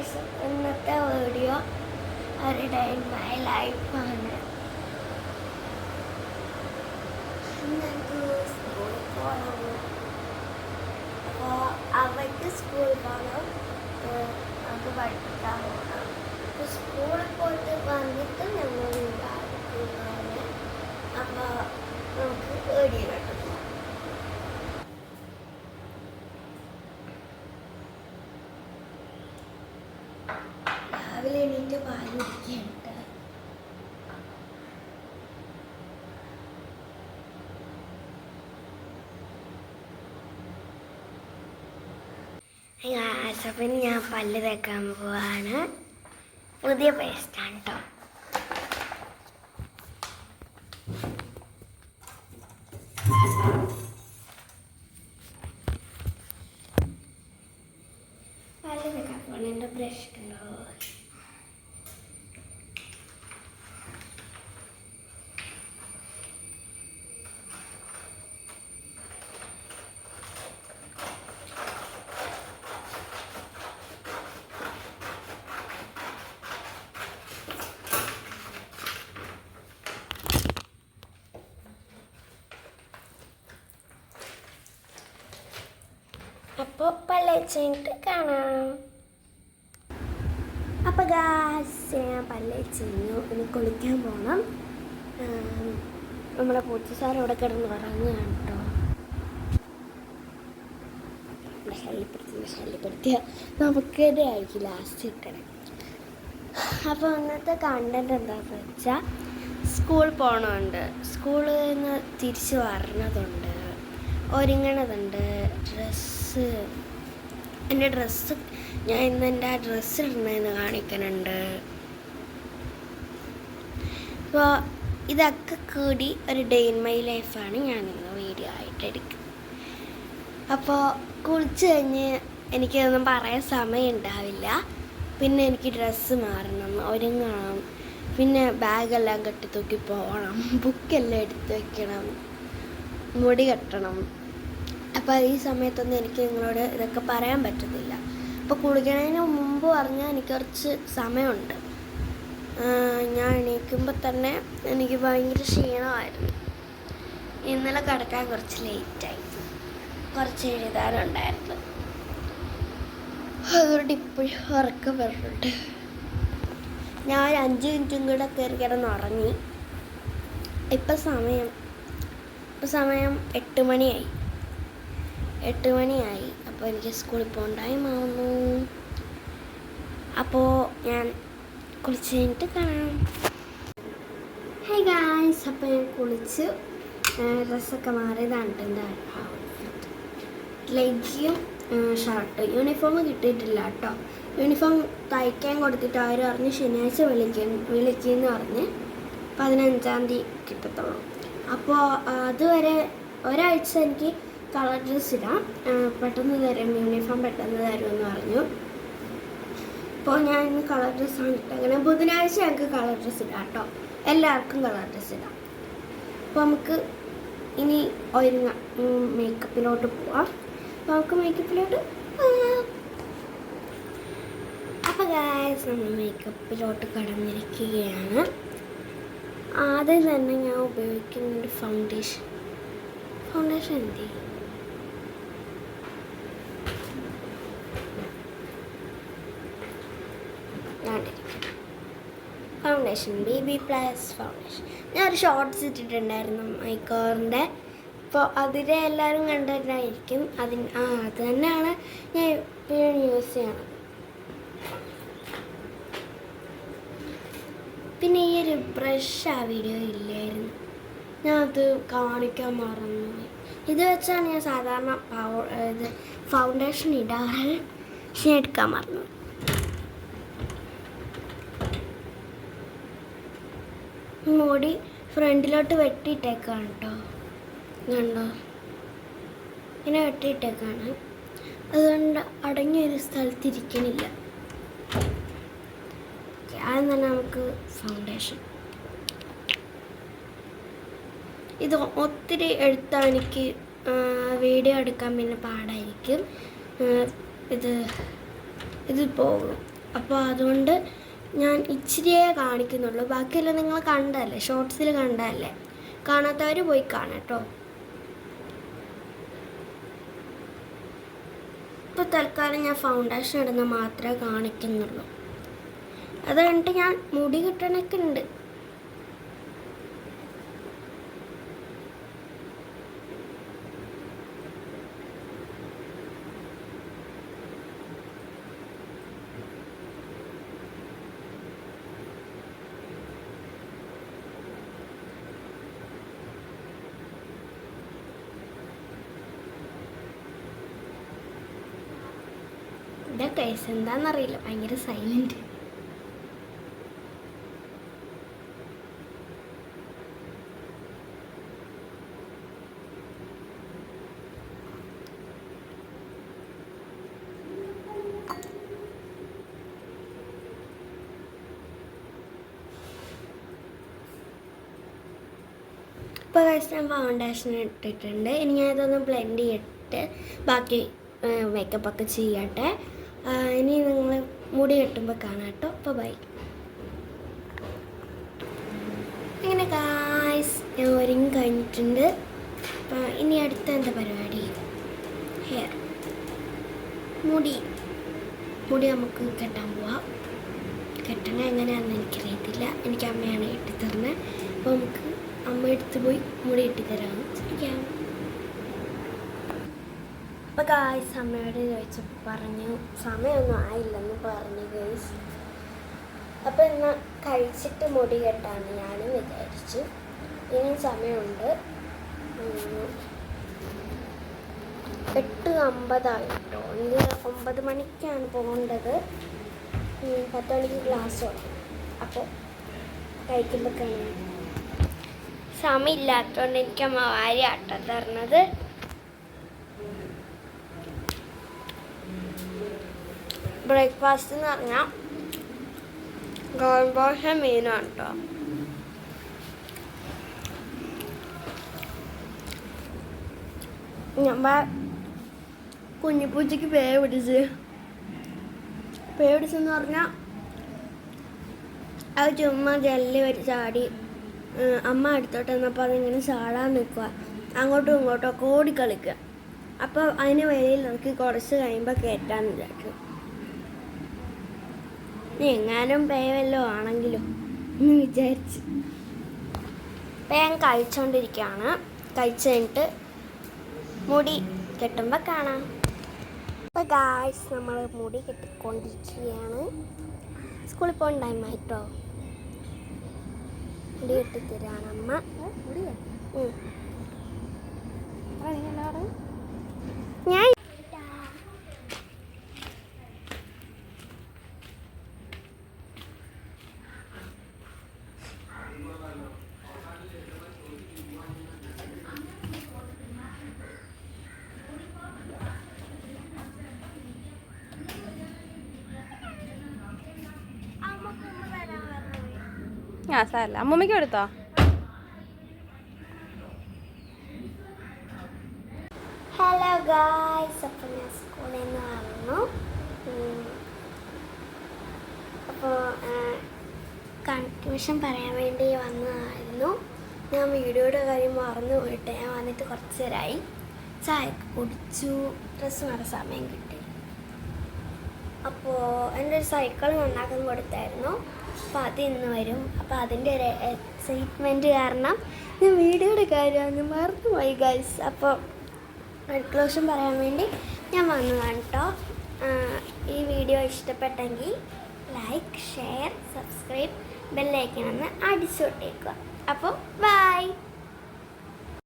guys, ഇന്നത്തെ video ഒരു day in my ലൈഫാണ്. ഞങ്ങൾക്ക് സ്കൂളിൽ പോകണം. അപ്പോൾ അവർക്ക് സ്കൂളിൽ പോകണം, നമുക്ക് പഠിക്കാൻ പോകണം. അപ്പോൾ സ്കൂളിൽ പോയിട്ട് വന്നിട്ട് ഞങ്ങൾ വീടാണ്. അപ്പോൾ നമുക്ക് വീഡിയോ കിട്ടും. രാവിലെ എണീറ്റ് പാല് കുടിക്കുന്നുണ്ട്. അപ്പം ഞാൻ പല്ല് തേക്കാൻ പോവാണ്. പുതിയ പേസ്റ്റാണ് കേട്ടോ. പല്ല് തേക്കാൻ പോകണം. എൻ്റെ ബ്രഷ് ഉണ്ടോ? അപ്പോൾ പല്ല് തേച്ചിട്ട് കാണാം. അപ്പോൾ ഗായ്സ്, ഞാൻ പല്ല് തേച്ചു. ഇനി കുളിക്കാൻ പോകണം. നമ്മുടെ പൂച്ച സാർ ഇവിടെ കിടന്ന് ഉറങ്ങുകയാണ് കേട്ടോ. ശല്യപ്പെടുത്തിയ നമുക്കിടെ ആയിരിക്കും ലാസ്റ്റ് കിട്ടണേ. അപ്പോൾ ഇന്നത്തെ കണ്ടന്റ് എന്താണെന്ന് വെച്ചാൽ, സ്കൂളിൽ പോകണമുണ്ട്, സ്കൂളിൽ നിന്ന് തിരിച്ച് വരണതുണ്ട്, ഒരുങ്ങണതുണ്ട്, എൻ്റെ ഡ്രസ്സ് ഞാൻ ഇന്ന് എൻ്റെ ആ ഡ്രസ്സ് ഇടണമെന്ന് കാണിക്കുന്നുണ്ട്. അപ്പോൾ ഇതൊക്കെ കൂടി ഒരു ഡേ ഇൻ മൈ ലൈഫാണ് ഞാൻ ഇന്ന് വീഡിയോ ആയിട്ട് എടുക്കുന്നത്. അപ്പോൾ കുളിച്ച് കഴിഞ്ഞ് എനിക്കൊന്നും പറയാൻ സമയം ഉണ്ടാവില്ല. പിന്നെ എനിക്ക് ഡ്രസ്സ് മാറണം, ഒരുങ്ങണം, പിന്നെ ബാഗെല്ലാം കെട്ടിത്തൂക്കി പോകണം, ബുക്കെല്ലാം എടുത്ത് വയ്ക്കണം, മുടി കെട്ടണം. അപ്പോൾ ഈ സമയത്തൊന്നും എനിക്ക് നിങ്ങളോട് ഇതൊക്കെ പറയാൻ പറ്റത്തില്ല. അപ്പോൾ കുളിക്കുന്നതിന് മുമ്പ് പറഞ്ഞാൽ എനിക്ക് കുറച്ച് സമയമുണ്ട്. ഞാൻ എണീക്കുമ്പോൾ തന്നെ എനിക്ക് ഭയങ്കര ക്ഷീണമായിരുന്നു. ഇന്നലെ കിടക്കാൻ കുറച്ച് ലേറ്റായി, കുറച്ച് എഴുതാനുണ്ടായിരുന്നു. അതുകൊണ്ട് ഇപ്പോഴും ഉറക്കം വരുന്നുണ്ട്. ഞാൻ ഒരു 5 മിനിറ്റും കൂടെ കയറി കിടന്നുറങ്ങി. ഇപ്പം സമയം 8 മണിയായി. അപ്പോൾ എനിക്ക് സ്കൂളിൽ പോകാൻ ടൈം ആവുന്നു. അപ്പോൾ ഞാൻ കുളിച്ച് കഴിഞ്ഞിട്ട് കാണാം. ഹായ് ഗായ്സ്, അപ്പോൾ ഞാൻ കുളിച്ച് ഡ്രസ്സൊക്കെ മാറിയതാണ് എൻ്റെ ലെഗിയും ഷർട്ട്. യൂണിഫോം കിട്ടിയിട്ടില്ല കേട്ടോ. യൂണിഫോം തയ്ക്കാൻ കൊടുത്തിട്ട് അവർ പറഞ്ഞ് ശനിയാഴ്ച വിളിക്കുമെന്ന് പറഞ്ഞ് 15-ാം തീയതി കിട്ടത്തുള്ളൂ. അപ്പോൾ അതുവരെ ഒരാഴ്ച എനിക്ക് കളർ ഡ്രസ്സ് ഇടാം, പെട്ടെന്ന് തരും, യൂണിഫോം പെട്ടെന്ന് തരുമെന്ന് പറഞ്ഞു. അപ്പോൾ ഞാൻ ഇന്ന് കളർ ഡ്രസ്സാണ് ഇട്ടത്. അങ്ങനെ ബുധനാഴ്ച ഞങ്ങൾക്ക് കളർ ഡ്രസ്സ് ഇടാം കേട്ടോ. എല്ലാവർക്കും കളർ ഡ്രസ്സ് ഇടാം. അപ്പോൾ നമുക്ക് ഇനി ഒരുങ്ങാം, മേക്കപ്പിലോട്ട് പോവാം. അപ്പോൾ നമുക്ക് മേക്കപ്പിലോട്ട് പോവാം. അപ്പോൾ ഗായ്സ്, നമ്മൾ മേക്കപ്പിലോട്ട് കടന്നിരിക്കുകയാണ്. ആദ്യം തന്നെ ഞാൻ ഉപയോഗിക്കുന്നൊരു ഫൗണ്ടേഷൻ എന്ത് ഫൗണ്ടേഷൻ BB Plus ഫൗണ്ടേഷൻ. ഞാനൊരു ഷോർട്ട്സ് ഇട്ടിട്ടുണ്ടായിരുന്നു മൈക്കോറിൻ്റെ. അപ്പോൾ അതിലെ എല്ലാവരും കണ്ടിട്ടായിരിക്കും. അത് തന്നെയാണ് ഞാൻ എപ്പോഴും യൂസ് ചെയ്യണം. പിന്നെ ഈ ഒരു ബ്രഷ് ആ വീഡിയോ ഇല്ലായിരുന്നു, ഞാൻ അത് കാണിക്കാൻ മറന്നുപോയി. ഇത് വെച്ചാണ് ഞാൻ സാധാരണ ഫൗണ്ടേഷൻ ഇടാറ്, പക്ഷെ എടുക്കാൻ മറന്നു. മുടി ഫ്രണ്ടിലോട്ട് വെട്ടിയിട്ടേക്കാണ് കേട്ടോ, കണ്ടോ, ഇങ്ങനെ വെട്ടിയിട്ടേക്കാണ്. അതുകൊണ്ട് അടങ്ങിയൊരു സ്ഥലത്തിരിക്കണില്ല. ആദ്യം തന്നെ നമുക്ക് ഫൗണ്ടേഷൻ. ഇത് ഒത്തിരി എടുത്താൽ എനിക്ക് വീഡിയോ എടുക്കാൻ പിന്നെ പാടായിരിക്കും. ഇത് പോകും. അപ്പോൾ അതുകൊണ്ട് ഞാൻ ഇച്ചിരിയേ കാണിക്കുന്നുള്ളൂ. ബാക്കിയെല്ലാം നിങ്ങൾ കണ്ടല്ലേ, ഷോർട്സിൽ കണ്ടല്ലേ. കാണാത്തവർ പോയി കാണാം കേട്ടോ. ഇപ്പോൾ തൽക്കാലം ഞാൻ ഫൗണ്ടേഷൻ ഇടുന്ന മാത്രമേ കാണിക്കുന്നുള്ളൂ. അത് കഴിഞ്ഞിട്ട് ഞാൻ മുടി കിട്ടണൊക്കെ ഉണ്ട്. ഇതാ കേസ് എന്താണെന്നറിയില്ല, ഭയങ്കര സൈലൻറ്റ്. ഇപ്പോൾ ഞാൻ ഫൗണ്ടേഷൻ ഇട്ടിട്ടുണ്ട്. ഇനി ഞാൻ ഇതൊന്ന് ബ്ലെൻഡ് ചെയ്തിട്ട് ബാക്കി മേക്കപ്പൊക്കെ ചെയ്യട്ടെ. ഇനി നിങ്ങൾ മുടി കെട്ടുമ്പോൾ കാണാം കേട്ടോ. അപ്പോൾ ബൈ. അങ്ങനെ ഗായ്സ് ഞാൻ ഒരുങ്ങി കഴിഞ്ഞിട്ടുണ്ട്. അപ്പം ഇനി അടുത്ത എന്താ പരിപാടി? ഹെയർ, മുടി നമുക്ക് കെട്ടാൻ പോവാം. കെട്ടണ എങ്ങനെയാണെന്ന് എനിക്കറിയത്തില്ല. എനിക്ക് അമ്മയാണ് കെട്ടിത്തരുന്നത്. അപ്പോൾ നമുക്ക് അമ്മ എടുത്ത് പോയി മുടി കെട്ടിത്തരാമെന്ന് ചോദിക്കാം. അപ്പോൾ ഗായ്സ് അമ്മയോട് ചോദിച്ചപ്പോൾ പറഞ്ഞു സമയമൊന്നും ആയില്ലെന്ന് പറഞ്ഞു ഗായ്സ്. അപ്പോൾ എന്നാൽ കഴിച്ചിട്ട് മുടി കെട്ടാന്ന് ഞാനും വിചാരിച്ചു. ഇനി സമയമുണ്ട്. 8:50 കേട്ടോ. എനിക്ക് 9 മണിക്കാണ് പോകേണ്ടത്. 10 മണിക്ക് ക്ലാസ് തുടങ്ങും. അപ്പോൾ കഴിക്കുമ്പോൾ കാണാം. സമയമില്ലാത്തതുകൊണ്ട് എനിക്ക് അമ്മ വാരി ആട്ടം തരണത്. ബ്രേക്ക്ഫാസ്റ്റ് എന്ന് പറഞ്ഞാൽ ഗോൾബോഷ മീനാണ് കേട്ടോ. ഞമ്മ കുഞ്ഞിപ്പൂച്ചയ്ക്ക് പേ പിടിച്ചെന്ന് പറഞ്ഞാൽ അത് ചുമ്മാ ജെല്ലി വരെ ചാടി അമ്മ അടുത്തോട്ട് വന്നപ്പോൾ അതിങ്ങനെ ചാടാൻ നിൽക്കുക, അങ്ങോട്ടും ഇങ്ങോട്ടും ഓടിക്കളിക്കുക. അപ്പോൾ അതിന് വെളിയിൽ നോക്കി കുറച്ച് കഴിയുമ്പോൾ കയറ്റാന്ന് വിചാരിക്കും. എങ്ങാനും പേ വല്ലതും ആണെങ്കിലും എന്ന് വിചാരിച്ച് അപ്പം ഞാൻ കഴിച്ചുകൊണ്ടിരിക്കുകയാണ്. കഴിച്ച് കഴിഞ്ഞിട്ട് മുടി കെട്ടുമ്പോൾ കാണാം. അപ്പോൾ ഗായ്സ് നമ്മൾ മുടി കെട്ടിക്കൊണ്ടിരിക്കുകയാണ്. സ്കൂളിൽ പോകാൻ ടൈമായിട്ടോ. മുടി കെട്ടിത്തരാണ് അമ്മ. ഞാൻ സാരല്ല, അമ്മൂമ്മയ്ക്ക് എടുത്തോ. ഹലോ ഗായ്സ്, അപ്പം ഞാൻ സ്കൂളിൽ നിന്ന് വന്നു. അപ്പോൾ കൺക്ലൂഷൻ പറയാൻ വേണ്ടി വന്നതായിരുന്നു. ഞാൻ വീഡിയോയുടെ കാര്യം മറന്നു പോയിട്ട് ഞാൻ വന്നിട്ട് കുറച്ച് നേരമായി. ചായ കുടിച്ചു, ഡ്രസ്സ് മാറാൻ സമയം കിട്ടി. അപ്പോൾ എൻ്റെ ഒരു സൈക്കിൾ നന്നാക്കാൻ കൊടുത്തായിരുന്നു. അപ്പോൾ അത് ഇന്ന് വരും. അപ്പോൾ അതിൻ്റെ ഒരു എക്സൈറ്റ്മെൻറ്റ് കാരണം ഞാൻ വീഡിയോയുടെ കാര്യം അങ്ങ് മറന്നുപോയി ഗൈസ്. അപ്പോൾ കൺക്ലൂഷൻ പറയാൻ വേണ്ടി ഞാൻ വന്നതാണ് കേട്ടോ. ഈ വീഡിയോ ഇഷ്ടപ്പെട്ടെങ്കിൽ ലൈക്ക്, ഷെയർ, സബ്സ്ക്രൈബ്, ബെല്ലൈക്കൺ ഒന്ന് അടിച്ചു വിട്ടേക്കുക. അപ്പോൾ ബൈ.